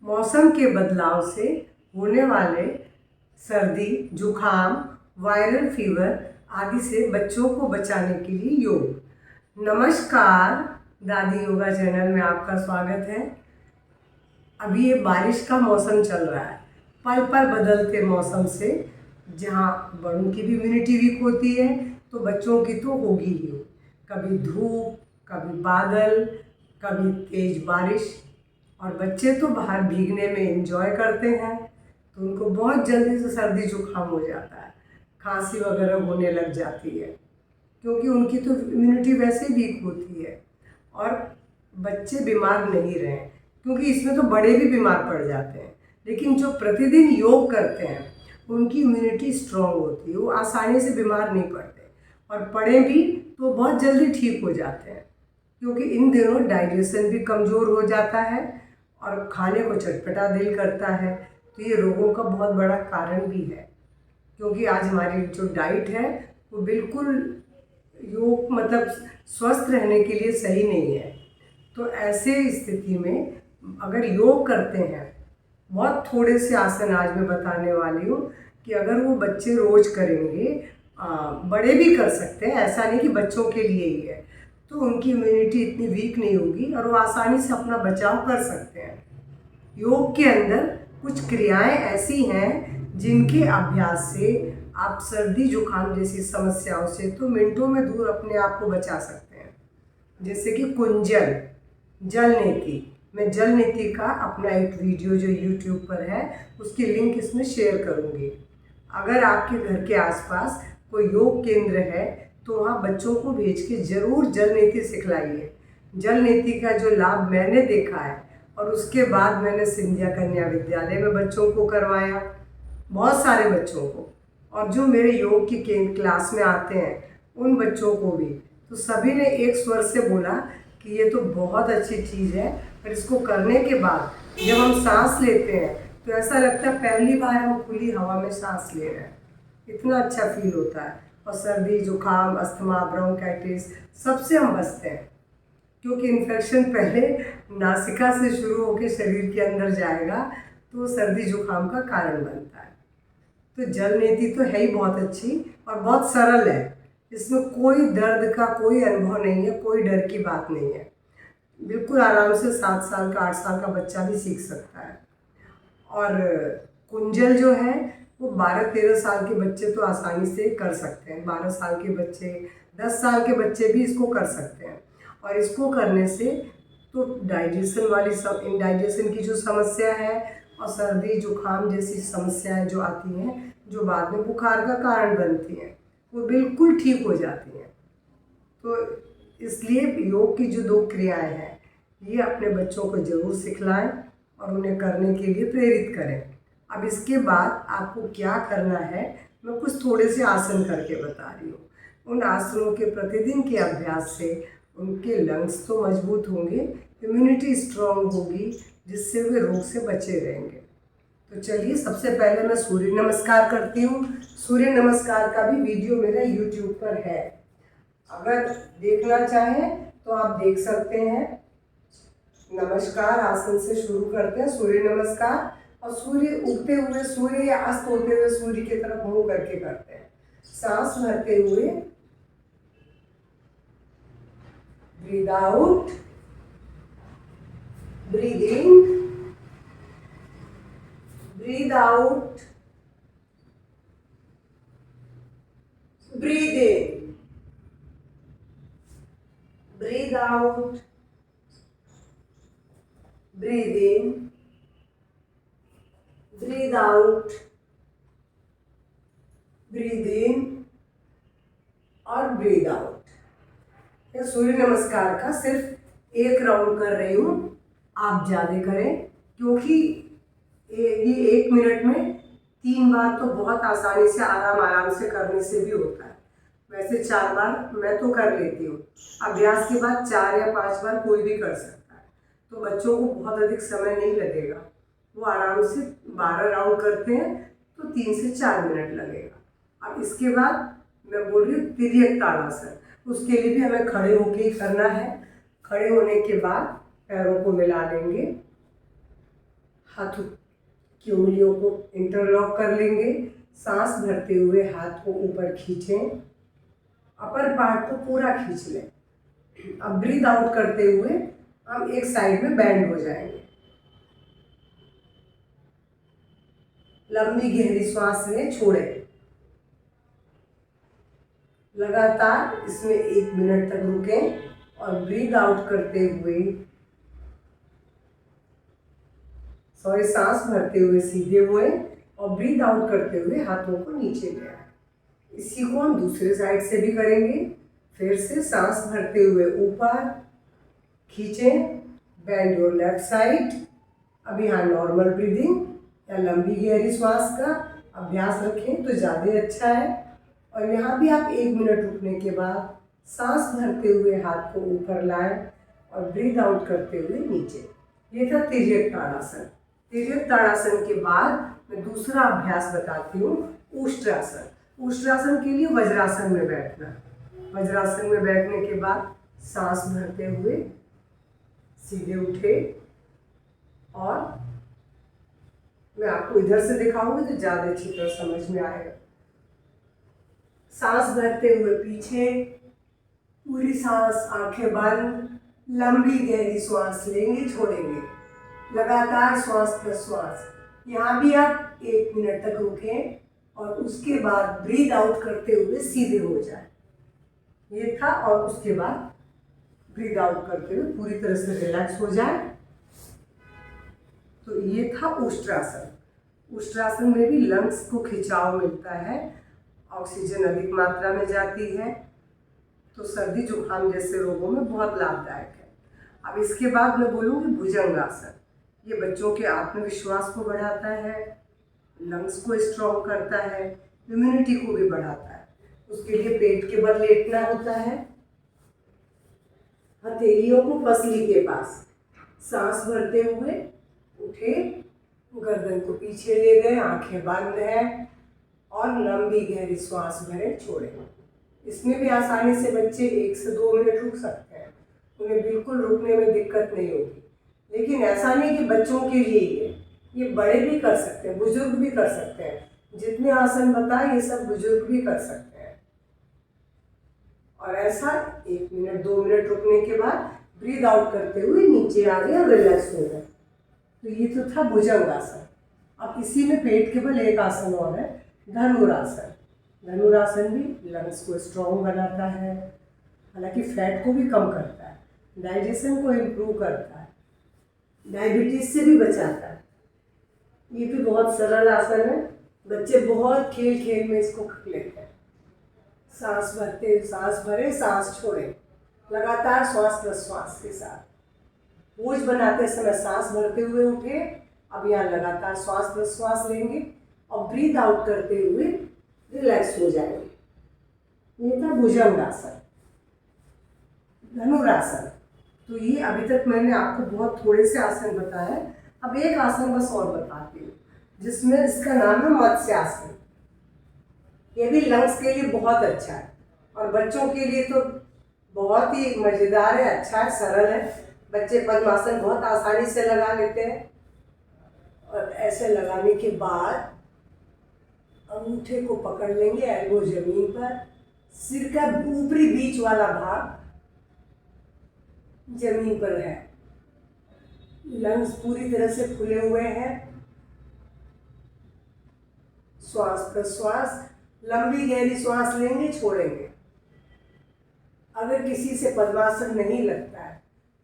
मौसम के बदलाव से होने वाले सर्दी, जुखाम, वायरल फीवर आदि से बच्चों को बचाने के लिए योग। नमस्कार, दादी योगा चैनल में आपका स्वागत है। अभी ये बारिश का मौसम चल रहा है। पल पल बदलते मौसम से जहाँ बड़ों की भी इम्यूनिटी वीक होती है तो बच्चों की तो होगी ही। कभी धूप, कभी बादल, कभी तेज बारिश, और बच्चे तो बाहर भीगने में एंजॉय करते हैं तो उनको बहुत जल्दी से सर्दी जुकाम हो जाता है, खांसी वगैरह होने लग जाती है, क्योंकि उनकी तो इम्यूनिटी वैसे वीक होती है। और बच्चे बीमार नहीं रहे, क्योंकि इसमें तो बड़े भी बीमार पड़ जाते हैं, लेकिन जो प्रतिदिन योग करते हैं उनकी इम्यूनिटी स्ट्रांग होती है, वो आसानी से बीमार नहीं पड़ते, और पड़े भी तो बहुत जल्दी ठीक हो जाते हैं, क्योंकि इन दिनों डाइजेशन भी कमज़ोर हो जाता है और खाने को चटपटा दिल करता है, तो ये रोगों का बहुत बड़ा कारण भी है। क्योंकि आज हमारी जो डाइट है वो बिल्कुल योग मतलब स्वस्थ रहने के लिए सही नहीं है। तो ऐसे स्थिति में अगर योग करते हैं, बहुत थोड़े से आसन आज मैं बताने वाली हूँ कि अगर वो बच्चे रोज करेंगे, बड़े भी कर सकते हैं, ऐसा नहीं कि बच्चों के लिए ही है, तो उनकी इम्यूनिटी इतनी वीक नहीं होगी और वो आसानी से अपना बचाव कर सकते हैं। योग के अंदर कुछ क्रियाएं ऐसी हैं जिनके अभ्यास से आप सर्दी जुकाम जैसी समस्याओं से तो मिनटों में दूर अपने आप को बचा सकते हैं। जैसे कि कुंजल, जल नीति। मैं जल नीति का अपना एक वीडियो जो YouTube पर है उसकी लिंक इसमें शेयर करूँगी। अगर आपके घर के आसपास कोई योग केंद्र है तो वहाँ बच्चों को भेज के ज़रूर जल नीति सिखलाइए। जल नीति का जो लाभ मैंने देखा है, और उसके बाद मैंने सिंधिया कन्या विद्यालय में बच्चों को करवाया, बहुत सारे बच्चों को, और जो मेरे योग की क्लास में आते हैं उन बच्चों को भी, तो सभी ने एक स्वर से बोला कि ये तो बहुत अच्छी चीज़ है, और इसको करने के बाद जब हम सांस लेते हैं तो ऐसा लगता है पहली बार हम खुली हवा में सांस ले रहे हैं, इतना अच्छा फील होता है। और सर्दी जुकाम, अस्थमा, ब्रोंकाइटिस सबसे हम बचते हैं, क्योंकि इन्फेक्शन पहले नासिका से शुरू होकर शरीर के अंदर जाएगा तो सर्दी जुकाम का कारण बनता है। तो जल नीति तो है ही बहुत अच्छी और बहुत सरल है, इसमें कोई दर्द का कोई अनुभव नहीं है, कोई डर की बात नहीं है, बिल्कुल आराम से 7 साल का 8 साल का बच्चा भी सीख सकता है। और कुंजल जो है वो 12-13 साल के बच्चे तो आसानी से कर सकते हैं, 12 साल के बच्चे, 10 साल के बच्चे भी इसको कर सकते हैं। और इसको करने से तो डाइजेशन वाली सब इंडाइजेशन की जो समस्या है और सर्दी जुकाम जैसी समस्याएं जो आती हैं, जो बाद में बुखार का कारण बनती हैं, वो बिल्कुल ठीक हो जाती हैं। तो इसलिए योग की जो 2 क्रियाएं हैं ये अपने बच्चों को ज़रूर सिखलाएं और उन्हें करने के लिए प्रेरित करें। अब इसके बाद आपको क्या करना है, मैं कुछ थोड़े से आसन करके बता रही हूँ। उन आसनों के प्रतिदिन के अभ्यास से उनके लंग्स तो मजबूत होंगे, इम्यूनिटी स्ट्रांग होगी, जिससे वे रोग से बचे रहेंगे। तो चलिए, सबसे पहले मैं सूर्य नमस्कार करती हूँ। सूर्य नमस्कार का भी वीडियो मेरा YouTube पर है, अगर देखना चाहें तो आप देख सकते हैं। नमस्कार आसन से शुरू करते हैं, सूर्य नमस्कार, और सूर्य उगते हुए सूर्य या अस्त होते हुए सूर्य की तरफ मुंह करके करते हैं। सांस भरते हुए breathe out, breathe in, breathe out, breathe in, breathe out, breathe in, breathe out, breathe in और ब्रीद आउट। सूर्य नमस्कार का सिर्फ एक राउंड कर रही हूँ, आप ज़्यादा करें, क्योंकि ये 1 मिनट में 3 बार तो बहुत आसानी से आराम से करने से भी होता है। वैसे 4 बार मैं तो कर लेती हूँ, अभ्यास के बाद 4 या 5 बार कोई भी कर सकता है, तो बच्चों को बहुत अधिक समय नहीं लगेगा, वो आराम से 12 राउंड करते हैं तो 3 से 4 मिनट लगेगा। अब इसके बाद मैं बोल रही हूँ तिर्यक ताड़ासन, उसके लिए भी हमें खड़े होके ही करना है। खड़े होने के बाद पैरों को मिला लेंगे, हाथों की उंगलियों को इंटरलॉक कर लेंगे। सांस भरते हुए हाथ को ऊपर खींचें, अपर पार्ट को पूरा खींच लें। अब ब्रीथ आउट करते हुए हम एक साइड में बैंड हो जाएंगे। लंबी गहरी सांस लें, छोड़ें। लगातार इसमें 1 मिनट तक रुकें और ब्रीथ आउट करते हुए सांस भरते हुए सीधे हुए और ब्रीथ आउट करते हुए हाथों को नीचे ले आए। इसी को हम दूसरे साइड से भी करेंगे। फिर से सांस भरते हुए ऊपर खींचें, बेंड योर लेफ्ट साइड। अब यहाँ नॉर्मल ब्रीदिंग या लंबी गहरी श्वास का अभ्यास रखें तो ज़्यादा अच्छा है। और यहाँ भी आप 1 मिनट रुकने के बाद सांस भरते हुए हाथ को ऊपर लाएं और ब्रीथ आउट करते हुए नीचे। ये था तिर्यक ताड़ासन। तिर्यक ताड़ासन के बाद मैं दूसरा अभ्यास बताती हूँ, उष्ट्रासन। उष्ट्रासन के लिए वज्रासन में बैठना। वज्रासन में बैठने के बाद सांस भरते हुए सीधे उठे और मैं आपको इधर से दिखाऊंगी तो ज़्यादा अच्छी तरह समझ में आएगा। सांस भरते हुए पीछे, पूरी सांस, आंखें बंद, लंबी गहरी सांस लेंगे, छोड़ेंगे। लगातार श्वास प्रश्वास। यहाँ भी आप 1 मिनट तक रुकें और उसके बाद ब्रीथ आउट करते हुए सीधे हो जाए। ये था। और उसके बाद ब्रीथ आउट करते हुए पूरी तरह से रिलैक्स हो जाए। तो ये था उष्ट्रासन। उष्ट्रासन में भी लंग्स को खिंचाव मिलता है, ऑक्सीजन अधिक मात्रा में जाती है, तो सर्दी जुकाम जैसे रोगों में बहुत लाभदायक है। अब इसके बाद मैं बोलूँगी भुजंगासन। ये बच्चों के आत्मविश्वास को बढ़ाता है, लंग्स को स्ट्रॉन्ग करता है, इम्यूनिटी को भी बढ़ाता है। उसके लिए पेट के बल लेटना होता है, हथेलियों को पसली के पास। सांस भरते हुए उठे, गर्दन को पीछे ले गए, आंखें बंद हैं और लंबी गहरी सांस भरें, छोड़ें। इसमें भी आसानी से बच्चे 1 से 2 मिनट रुक सकते हैं, उन्हें बिल्कुल रुकने में दिक्कत नहीं होगी। लेकिन ऐसा नहीं कि बच्चों के लिए ये बड़े भी कर सकते हैं, बुजुर्ग भी कर सकते हैं। जितने आसन बताए ये सब बुजुर्ग भी कर सकते हैं। और ऐसा 1 मिनट 2 मिनट रुकने के बाद ब्रीथ आउट करते हुए नीचे आ गए और रिलैक्स हो गए। तो ये तो था भुजंगासन। अब इसी में पेट के बल एक आसन और है, धनुरासन। धनुरासन भी लंग्स को स्ट्रॉन्ग बनाता है, हालांकि फैट को भी कम करता है, डाइजेशन को इम्प्रूव करता है, डायबिटीज से भी बचाता है। ये भी बहुत सरल आसन है, बच्चे बहुत खेल खेल में इसको कर लेते हैं। सांस भरते, सांस भरे, सांस छोड़े, लगातार श्वास प्रश्वास के साथ। पोज बनाते समय सांस भरते हुए उठे। अब यहाँ लगातार श्वास प्रश्वास लेंगे और ब्रीथ आउट करते हुए रिलैक्स हो जाएंगे। ये था भुजंगासन। धनुरासन। तो ये अभी तक मैंने आपको बहुत थोड़े से आसन बताए। अब एक आसन बस और बताती हूँ, जिसमें इसका नाम है मत्स्यासन। ये भी लंग्स के लिए बहुत अच्छा है और बच्चों के लिए तो बहुत ही मज़ेदार है, अच्छा है, सरल है। बच्चे पद्मासन बहुत आसानी से लगा लेते हैं। और ऐसे लगाने के बाद अंगूठे को पकड़ लेंगे, एल्बो जमीन पर, सिर का ऊपरी बीच वाला भाग जमीन पर है, लंग्स पूरी तरह से खुले हुए हैं। श्वास प्रश्वास, लंबी गहरी श्वास लेंगे, छोड़ेंगे। अगर किसी से पद्मासन नहीं लगता है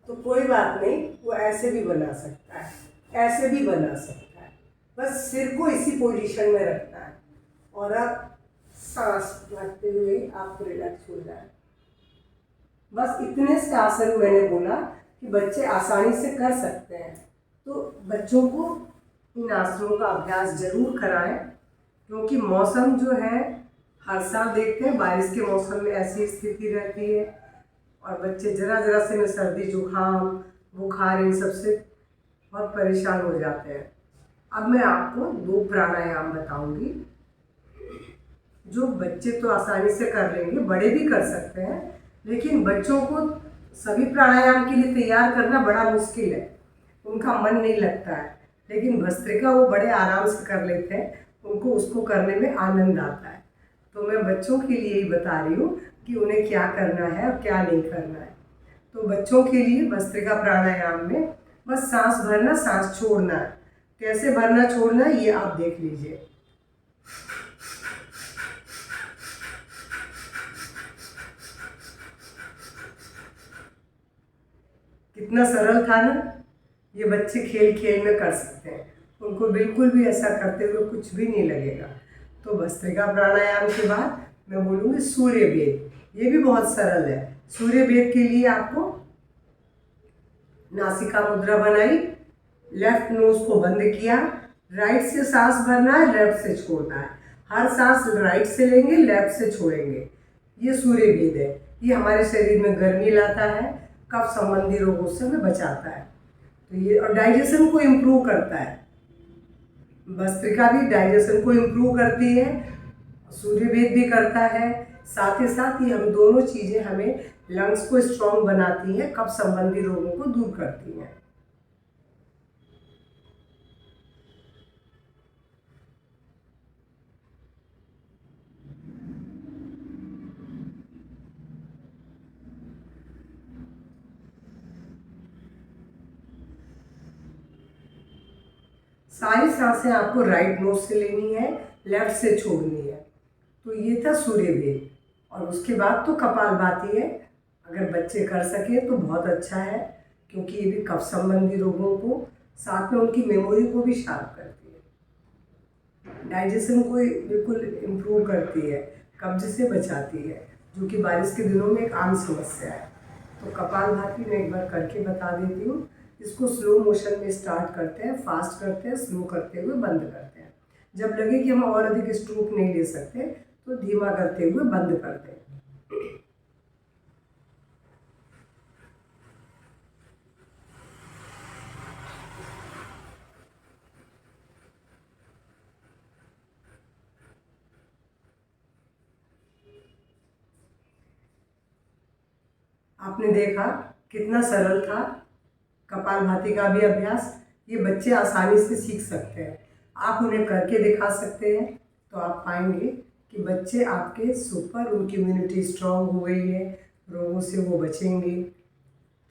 तो कोई बात नहीं, वो ऐसे भी बना सकता है, ऐसे भी बना सकता है। बस सिर को इसी पोजीशन में रखना है और अब सांस भरते हुए आप रिलैक्स हो जाए। बस इतने से आसन मैंने बोला कि बच्चे आसानी से कर सकते हैं। तो बच्चों को इन आसनों का अभ्यास जरूर कराएं, क्योंकि मौसम जो है हर साल देखते हैं बारिश के मौसम में ऐसी स्थिति रहती है और बच्चे जरा से में सर्दी जुकाम बुखार इन सबसे बहुत परेशान हो जाते हैं। अब मैं आपको 2 प्राणायाम बताऊंगी जो बच्चे तो आसानी से कर लेंगे, बड़े भी कर सकते हैं, लेकिन बच्चों को सभी प्राणायाम के लिए तैयार करना बड़ा मुश्किल है, उनका मन नहीं लगता है। लेकिन भस्त्रिका वो बड़े आराम से कर लेते हैं, उनको उसको करने में आनंद आता है। तो मैं बच्चों के लिए ही बता रही हूँ कि उन्हें क्या करना है और क्या नहीं करना है। तो बच्चों के लिए भस्त्रिका प्राणायाम में बस सांस भरना, सांस छोड़ना है। कैसे भरना छोड़ना है ये आप देख लीजिए। कितना सरल था ना। ये बच्चे खेल खेल में कर सकते हैं, उनको बिल्कुल भी ऐसा करते हुए कुछ भी नहीं लगेगा। तो भस्त्रिका प्राणायाम के बाद मैं बोलूँगी सूर्य भेद। ये भी बहुत सरल है। सूर्य भेद के लिए आपको नासिका मुद्रा बनाई, लेफ्ट नोज को बंद किया, राइट से सांस भरना है, लेफ्ट से छोड़ना है। हर सांस राइट से लेंगे, लेफ्ट से छोड़ेंगे। ये सूर्य भेद है। ये हमारे शरीर में गर्मी लाता है, कफ संबंधी रोगों से हमें बचाता है। तो ये और डाइजेशन को इम्प्रूव करता है। भस्त्रिका भी डाइजेशन को इम्प्रूव करती है, सूर्य भेद भी करता है। साथ ही साथ ये हम दोनों चीज़ें हमें लंग्स को स्ट्रॉन्ग बनाती हैं, कफ संबंधी रोगों को दूर करती हैं। सारी सांसें आपको राइट नोज से लेनी है, लेफ्ट से छोड़नी है। तो ये था सूर्य भेद। और उसके बाद तो कपालभाति है। अगर बच्चे कर सके तो बहुत अच्छा है, क्योंकि ये भी कफ संबंधी रोगों को, साथ में उनकी मेमोरी को भी शार्प करती है, डाइजेशन को बिल्कुल इम्प्रूव करती है, कब्ज से बचाती है, जो कि बारिश के दिनों में एक आम समस्या है। तो कपालभाति मैं एक बार करके बता देती हूँ। इसको स्लो मोशन में स्टार्ट करते हैं, फास्ट करते हैं, स्लो करते हुए बंद करते हैं। जब लगे कि हम और अधिक स्ट्रोक नहीं ले सकते तो धीमा करते हुए बंद करते हैं। आपने देखा कितना सरल था कपालभाति का भी अभ्यास। ये बच्चे आसानी से सीख सकते हैं। आप उन्हें करके दिखा सकते हैं तो आप पाएंगे कि बच्चे आपके सुपर, उनकी इम्यूनिटी स्ट्रांग हो गई है, रोगों से वो बचेंगे।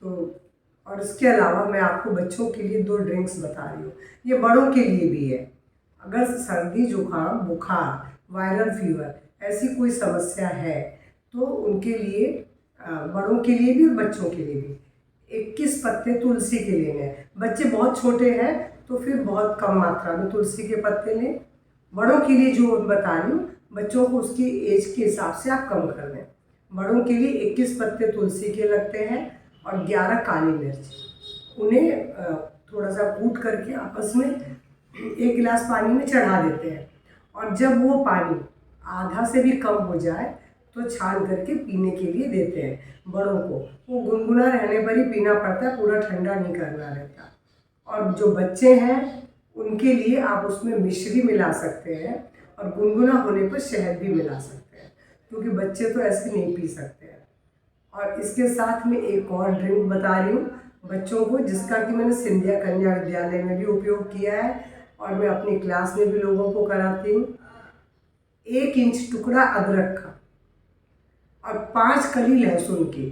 तो और इसके अलावा मैं आपको बच्चों के लिए 2 ड्रिंक्स बता रही हूँ। ये बड़ों के लिए भी है। अगर सर्दी, जुकाम, बुखार, वायरल फीवर ऐसी कोई समस्या है तो उनके लिए, बड़ों के लिए भी और बच्चों के लिए भी 21 पत्ते तुलसी के लेने हैं। बच्चे बहुत छोटे हैं तो फिर बहुत कम मात्रा में तुलसी के पत्ते लें। बड़ों के लिए जो बता रही हूँ, बच्चों को उसकी एज के हिसाब से आप कम कर दें। बड़ों के लिए 21 पत्ते तुलसी के लगते हैं और 11 काली मिर्च। उन्हें थोड़ा सा कूट करके आपस में 1 गिलास पानी में चढ़ा देते हैं, और जब वो पानी आधा से भी कम हो जाए तो छान करके पीने के लिए देते हैं बड़ों को। वो गुनगुना रहने पर ही पीना पड़ता है, पूरा ठंडा नहीं करना रहता। और जो बच्चे हैं उनके लिए आप उसमें मिश्री मिला सकते हैं, और गुनगुना होने पर शहद भी मिला सकते हैं, क्योंकि बच्चे तो ऐसे नहीं पी सकते हैं। और इसके साथ में एक और ड्रिंक बता रही हूँ बच्चों को, जिसका कि मैंने सिंधिया कन्या विद्यालय में भी उपयोग किया है और मैं अपनी क्लास में भी लोगों को कराती हूँ। 1 इंच टुकड़ा अदरक का और 5 कली लहसुन की,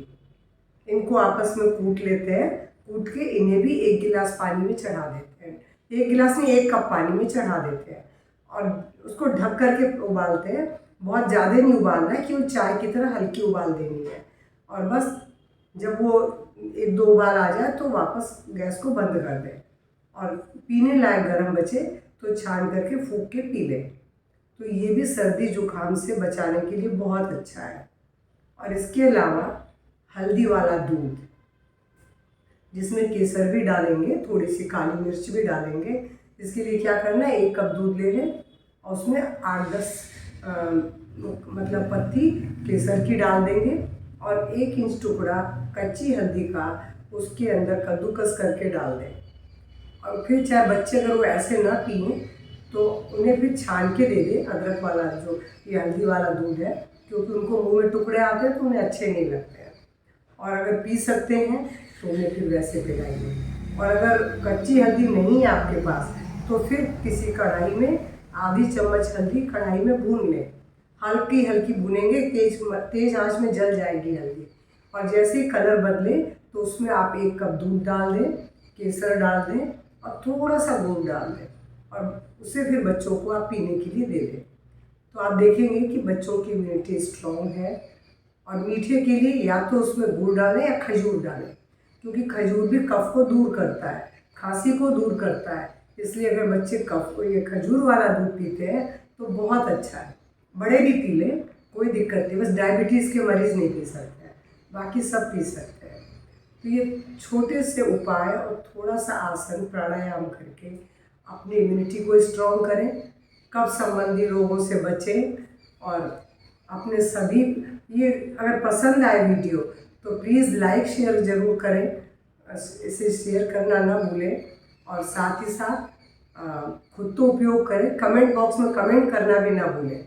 इनको आपस में कूट लेते हैं। कूट के इन्हें भी 1 गिलास पानी में चढ़ा देते हैं। 1 गिलास में 1 कप पानी में चढ़ा देते हैं और उसको ढक करके उबालते हैं। बहुत ज़्यादा नहीं उबालना है, केवल चाय की तरह हल्की उबाल देनी है। और बस जब वो 1-2 उबाल आ जाए तो वापस गैस को बंद कर दें, और पीने लायक गर्म बचे तो छान करके फूंक के पी लें। तो ये भी सर्दी जुकाम से बचाने के लिए बहुत अच्छा है। और इसके अलावा हल्दी वाला दूध, जिसमें केसर भी डालेंगे, थोड़ी सी काली मिर्च भी डालेंगे। इसके लिए क्या करना है, 1 कप दूध ले लें और उसमें 8-10 मतलब पत्ती केसर की डाल देंगे, और 1 इंच टुकड़ा कच्ची हल्दी का उसके अंदर कद्दूकस करके डाल दें। और फिर चाहे बच्चे अगर वो ऐसे ना पिएं तो उन्हें फिर छान के दे दें अदरक वाला, जो ये हल्दी वाला दूध है, क्योंकि उनको मुंह में टुकड़े आते हैं तो उन्हें अच्छे नहीं लगते हैं। और अगर पी सकते हैं तो उन्हें फिर वैसे पिलाइए। और अगर कच्ची हल्दी नहीं है आपके पास तो फिर किसी कढ़ाई में आधी चम्मच हल्दी कढ़ाई में भून लें। हल्की हल्की भूनेंगे, तेज आंच में जल जाएगी हल्दी। और जैसे ही कलर बदले तो उसमें आप 1 कप दूध डाल दें, केसर डाल दें और थोड़ा सा गुड़ डाल दें और उसे फिर बच्चों को आप पीने के लिए दे दें। तो आप देखेंगे कि बच्चों की इम्यूनिटी स्ट्रॉन्ग है। और मीठे के लिए या तो उसमें गुड़ डालें या खजूर डालें, क्योंकि खजूर भी कफ को दूर करता है, खांसी को दूर करता है। इसलिए अगर बच्चे कफ को ये खजूर वाला दूध पीते हैं तो बहुत अच्छा है। बड़े भी पी लें, कोई दिक्कत नहीं, बस डायबिटीज़ के मरीज़ नहीं पी सकते हैं, बाकी सब पी सकते हैं। तो ये छोटे से उपाय और थोड़ा सा आसन प्राणायाम करके अपनी इम्यूनिटी को स्ट्रॉन्ग करें, कफ संबंधी रोगों से बचें। और अपने सभी, ये अगर पसंद आए वीडियो तो प्लीज़ लाइक शेयर ज़रूर करें, इसे शेयर करना ना भूलें। और साथ ही साथ खुद तो उपयोग करें, कमेंट बॉक्स में कमेंट करना भी ना भूलें।